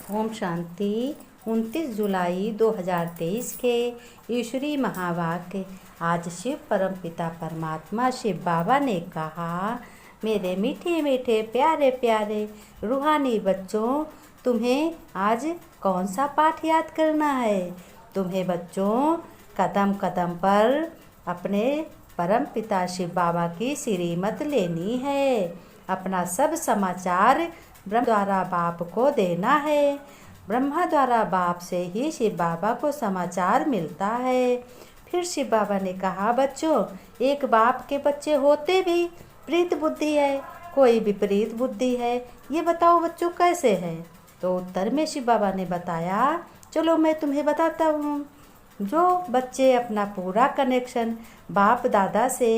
ओम शांति। 29 जुलाई 2023 के ईश्वरीय महावाक्य। आज शिव परमपिता परमात्मा शिव बाबा ने कहा, मेरे मीठे मीठे प्यारे प्यारे रूहानी बच्चों, तुम्हें आज कौन सा पाठ याद करना है। तुम्हें बच्चों कदम कदम पर अपने परमपिता शिव बाबा की श्रीमत लेनी है। अपना सब समाचार ब्रह्म द्वारा बाप को देना है। ब्रह्मा द्वारा बाप से ही शिव बाबा को समाचार मिलता है। फिर शिव बाबा ने कहा, बच्चों एक बाप के बच्चे होते भी प्रीत बुद्धि है, कोई विपरीत बुद्धि है। ये बताओ बच्चों कैसे है। तो उत्तर में शिव बाबा ने बताया, चलो मैं तुम्हें बताता हूँ। जो बच्चे अपना पूरा कनेक्शन बाप दादा से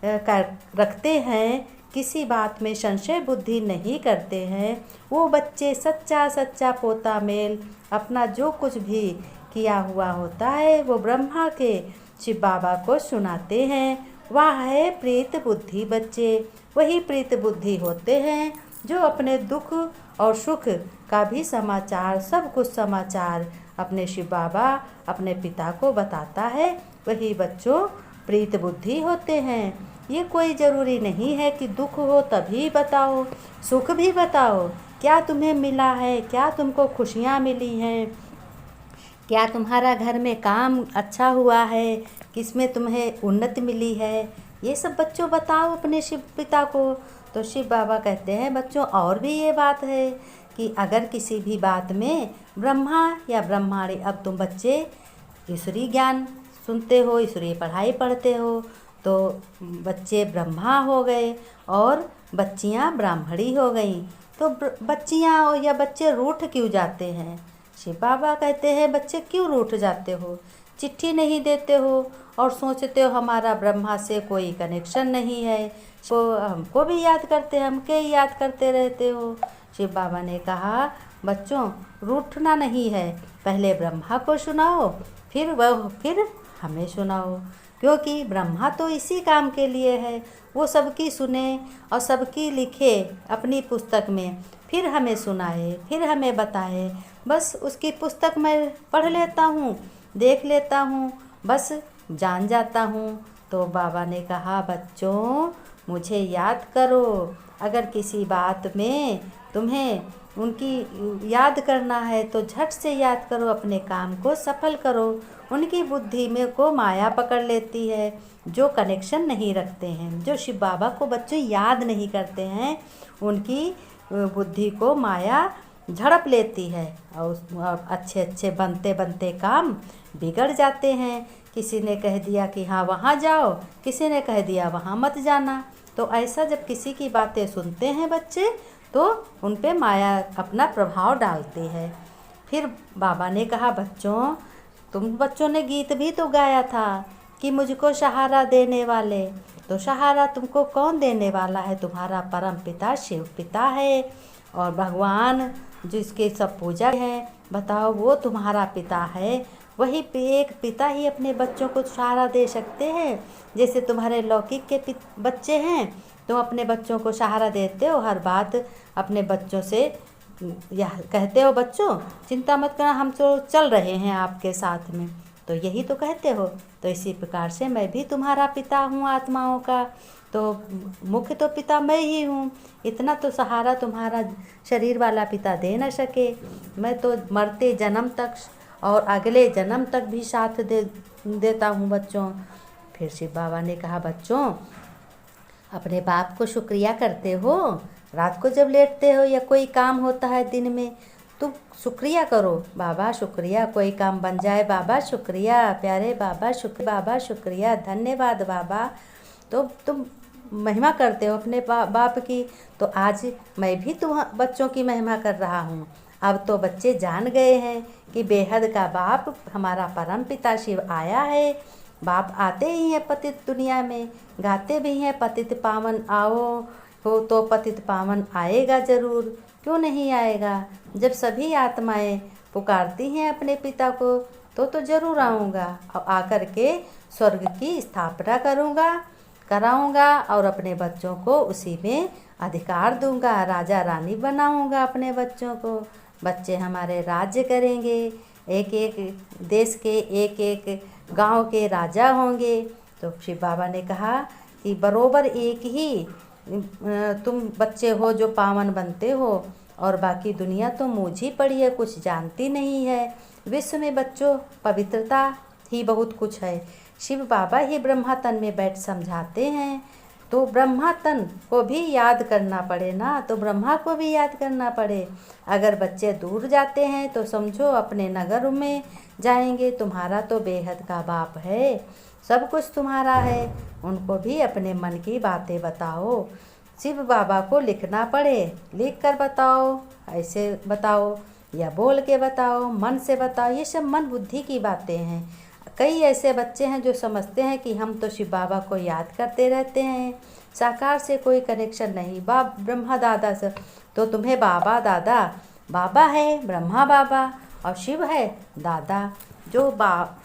रखते हैं, किसी बात में संशय बुद्धि नहीं करते हैं, वो बच्चे सच्चा सच्चा पोता मेल अपना जो कुछ भी किया हुआ होता है वो ब्रह्मा के शिव बाबा को सुनाते हैं। वह है प्रीत बुद्धि बच्चे। वही प्रीत बुद्धि होते हैं जो अपने दुख और सुख का भी समाचार, सब कुछ समाचार अपने शिव बाबा अपने पिता को बताता है। वही बच्चों प्रीत बुद्धि होते हैं। ये कोई ज़रूरी नहीं है कि दुख हो तभी बताओ, सुख भी बताओ। क्या तुम्हें मिला है, क्या तुमको खुशियाँ मिली हैं, क्या तुम्हारा घर में काम अच्छा हुआ है, किसमें तुम्हें उन्नति मिली है, ये सब बच्चों बताओ अपने शिव पिता को। तो शिव बाबा कहते हैं, बच्चों और भी ये बात है कि अगर किसी भी बात में ब्रह्मा या ब्रह्माणी, अब तुम बच्चे ईश्वरीय ज्ञान सुनते हो, ईश्वरीय पढ़ाई पढ़ते हो, तो बच्चे ब्रह्मा हो गए और बच्चियां ब्राह्मणी हो गईं। तो बच्चियां या बच्चे रूठ क्यों जाते हैं। शिव बाबा कहते हैं, बच्चे क्यों रूठ जाते हो, चिट्ठी नहीं देते हो और सोचते हो हमारा ब्रह्मा से कोई कनेक्शन नहीं है, तो हमको भी याद करते, हमके ही याद करते रहते हो। शिव बाबा ने कहा, बच्चों रूठना नहीं है, पहले ब्रह्मा को सुनाओ, फिर हमें सुनाओ। क्योंकि ब्रह्मा तो इसी काम के लिए है, वो सबकी सुने और सबकी लिखे अपनी पुस्तक में, फिर हमें सुनाए, फिर हमें बताए। बस उसकी पुस्तक मैं पढ़ लेता हूँ, देख लेता हूँ, बस जान जाता हूँ। तो बाबा ने कहा, बच्चों मुझे याद करो। अगर किसी बात में तुम्हें उनकी याद करना है तो झट से याद करो, अपने काम को सफल करो। उनकी बुद्धि में को माया पकड़ लेती है। जो कनेक्शन नहीं रखते हैं, जो शिव बाबा को बच्चों याद नहीं करते हैं, उनकी बुद्धि को माया झड़प लेती है और अच्छे अच्छे बनते बनते काम बिगड़ जाते हैं। किसी ने कह दिया कि हाँ वहाँ जाओ, किसी ने कह दिया वहाँ मत जाना। तो ऐसा जब किसी की बातें सुनते हैं बच्चे, तो उन पे माया अपना प्रभाव डालती है। फिर बाबा ने कहा, बच्चों तुम बच्चों ने गीत भी तो गाया था कि मुझको सहारा देने वाले। तो सहारा तुमको कौन देने वाला है, तुम्हारा परम पिता शिव पिता है। और भगवान जिसके सब पूजा है, बताओ वो तुम्हारा पिता है। वही एक पिता ही अपने बच्चों को सहारा दे सकते हैं। जैसे तुम्हारे लौकिक के बच्चे हैं, तुम अपने बच्चों को सहारा देते हो, हर बात अपने बच्चों से यह कहते हो, बच्चों चिंता मत करना, हम तो चल रहे हैं आपके साथ में, तो यही तो कहते हो। तो इसी प्रकार से मैं भी तुम्हारा पिता हूँ आत्माओं का, तो मुख्य तो पिता मैं ही हूँ। इतना तो सहारा तुम्हारा शरीर वाला पिता दे न सके। मैं तो मरते जन्म तक और अगले जन्म तक भी साथ देता हूँ बच्चों। फिर शिव बाबा ने कहा, बच्चों अपने बाप को शुक्रिया करते हो। रात को जब लेटते हो या कोई काम होता है दिन में, तुम शुक्रिया करो, बाबा शुक्रिया, कोई काम बन जाए बाबा शुक्रिया, प्यारे बाबा शुक्रिया, बाबा शुक्रिया, धन्यवाद बाबा। तो तुम महिमा करते हो अपने बाप की। तो आज मैं भी तुम बच्चों की महिमा कर रहा हूँ। अब तो बच्चे जान गए हैं कि बेहद का बाप हमारा परम पिता शिव आया है। बाप आते ही हैं पतित दुनिया में, गाते भी हैं पतित पावन आओ हो, तो पतित पावन आएगा ज़रूर, क्यों नहीं आएगा। जब सभी आत्माएं पुकारती हैं अपने पिता को, तो ज़रूर आऊँगा और आकर के स्वर्ग की स्थापना कराऊँगा और अपने बच्चों को उसी में अधिकार दूंगा, राजा रानी बनाऊँगा अपने बच्चों को। बच्चे हमारे राज्य करेंगे, एक एक देश के एक एक गांव के राजा होंगे। तो शिव बाबा ने कहा कि बरोबर एक ही तुम बच्चे हो जो पावन बनते हो, और बाकी दुनिया तो मूझी पड़ी है, कुछ जानती नहीं है। विश्व में बच्चों पवित्रता ही बहुत कुछ है। शिव बाबा ही ब्रह्मा तन में बैठ समझाते हैं, तो ब्रह्मा तन को भी याद करना पड़े ना, तो ब्रह्मा को भी याद करना पड़े। अगर बच्चे दूर जाते हैं तो समझो अपने नगर में जाएंगे। तुम्हारा तो बेहद का बाप है, सब कुछ तुम्हारा है, उनको भी अपने मन की बातें बताओ। शिव बाबा को लिखना पड़े, लिख कर बताओ, ऐसे बताओ या बोल के बताओ, मन से बताओ, ये सब मन बुद्धि की बातें हैं। कई ऐसे बच्चे हैं जो समझते हैं कि हम तो शिव बाबा को याद करते रहते हैं, साकार से कोई कनेक्शन नहीं। ब्रह्मा दादा से तो तुम्हें बाबा दादा, बाबा है ब्रह्मा बाबा और शिव है दादा। जो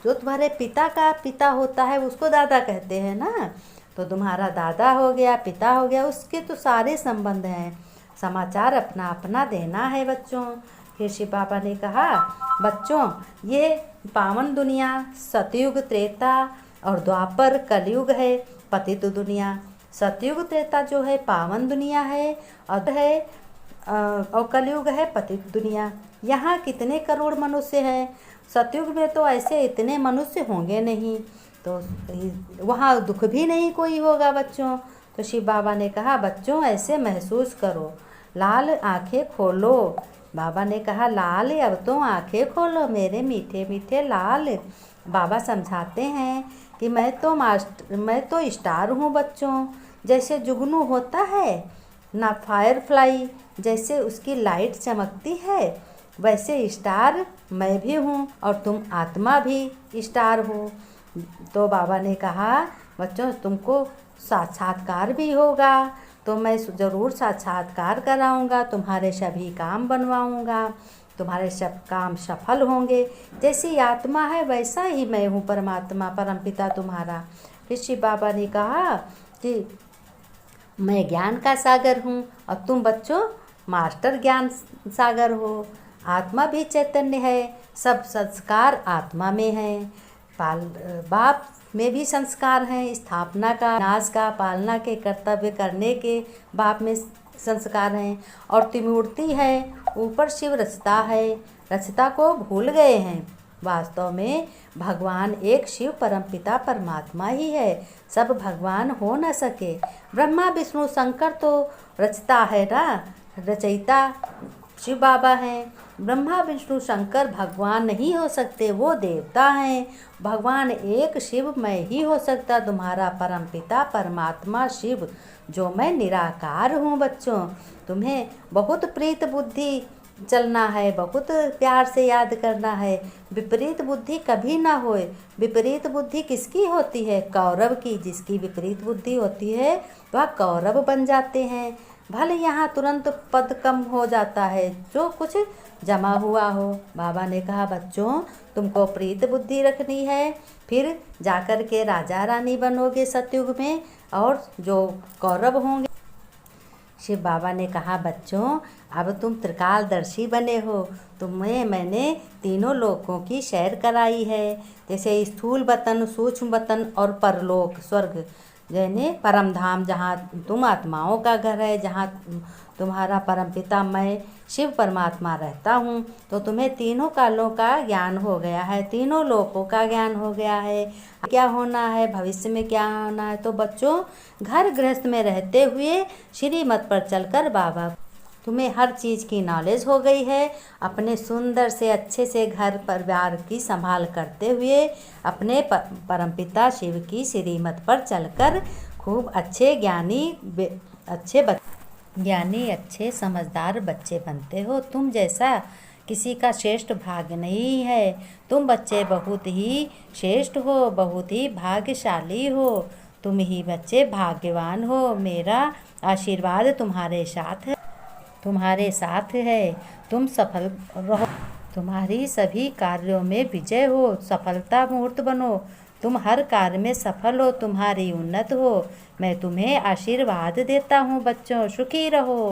तुम्हारे पिता का पिता होता है उसको दादा कहते हैं ना, तो तुम्हारा दादा हो गया, पिता हो गया, उसके तो सारे संबंध हैं। समाचार अपना अपना देना है बच्चों। फिर शिव बाबा ने कहा बच्चों, ये पावन दुनिया सतयुग त्रेता और द्वापर कलयुग है पतित दुनिया। सतयुग त्रेता जो है पावन दुनिया है और कलयुग है पतित दुनिया। यहाँ कितने करोड़ मनुष्य हैं? सतयुग में तो ऐसे इतने मनुष्य होंगे नहीं, तो वहाँ दुख भी नहीं कोई होगा बच्चों। तो शिव बाबा ने कहा बच्चों ऐसे महसूस करो, लाल आंखें खोलो। बाबा ने कहा लाल अब तो आंखें खोलो मेरे मीठे मीठे लाल। बाबा समझाते हैं कि मैं तो स्टार हूँ बच्चों। जैसे जुगनू होता है ना, फायरफ्लाई जैसे उसकी लाइट चमकती है, वैसे स्टार मैं भी हूँ और तुम आत्मा भी स्टार हो। तो बाबा ने कहा बच्चों तुमको साक्षात्कार भी होगा, तो मैं ज़रूर साक्षात्कार कराऊंगा, तुम्हारे सभी काम बनवाऊंगा, तुम्हारे सब काम सफल होंगे। जैसी आत्मा है वैसा ही मैं हूँ परमात्मा परमपिता तुम्हारा। फिर शिव बाबा ने कहा कि मैं ज्ञान का सागर हूँ और तुम बच्चों मास्टर ज्ञान सागर हो। आत्मा भी चैतन्य है, सब संस्कार आत्मा में है। बाप में भी संस्कार हैं, स्थापना का, नाश का, पालना के, कर्तव्य करने के बाप में संस्कार हैं। और त्रिमूर्ति है, ऊपर शिव रचता है, रचता को भूल गए हैं। वास्तव में भगवान एक शिव परमपिता परमात्मा ही है, सब भगवान हो न सके। ब्रह्मा विष्णु शंकर तो रचता है ना, रचयिता शिव बाबा हैं। ब्रह्मा विष्णु शंकर भगवान नहीं हो सकते, वो देवता हैं। भगवान एक शिव मैं ही हो सकता, तुम्हारा परमपिता परमात्मा शिव, जो मैं निराकार हूँ। बच्चों तुम्हें बहुत प्रीत बुद्धि चलना है, बहुत प्यार से याद करना है। विपरीत बुद्धि कभी ना होए। विपरीत बुद्धि किसकी होती है? कौरव की। जिसकी विपरीत बुद्धि होती है वह कौरव बन जाते हैं। भले यहाँ तुरंत पद कम हो जाता है, जो कुछ जमा हुआ हो। बाबा ने कहा बच्चों तुमको प्रीत बुद्धि रखनी है, फिर जाकर के राजा रानी बनोगे सतयुग में, और जो कौरव होंगे। शिव बाबा ने कहा बच्चों अब तुम त्रिकालदर्शी बने हो, तुम्हें मैंने तीनों लोकों की सैर कराई है, जैसे स्थूल वतन, सूक्ष्म वतन और परलोक स्वर्ग, यानी परम धाम, जहाँ तुम आत्माओं का घर है, जहाँ तुम्हारा परमपिता मैं शिव परमात्मा रहता हूँ। तो तुम्हें तीनों कालों का ज्ञान हो गया है, तीनों लोकों का ज्ञान हो गया है, क्या होना है, भविष्य में क्या होना है। तो बच्चों घर गृहस्थ में रहते हुए श्रीमत पर चलकर बाबा तुम्हें हर चीज़ की नॉलेज हो गई है। अपने सुंदर से अच्छे से घर परिवार की संभाल करते हुए अपने परमपिता शिव की श्रीमत पर चलकर खूब अच्छे ज्ञानी अच्छे समझदार बच्चे बनते हो। तुम जैसा किसी का श्रेष्ठ भाग्य नहीं है। तुम बच्चे बहुत ही श्रेष्ठ हो, बहुत ही भाग्यशाली हो। तुम ही बच्चे भाग्यवान हो। मेरा आशीर्वाद तुम्हारे साथ है। तुम सफल रहो, तुम्हारी सभी कार्यों में विजय हो, सफलता मुहूर्त बनो, तुम हर कार्य में सफल हो, तुम्हारी उन्नत हो। मैं तुम्हें आशीर्वाद देता हूँ बच्चों, सुखी रहो।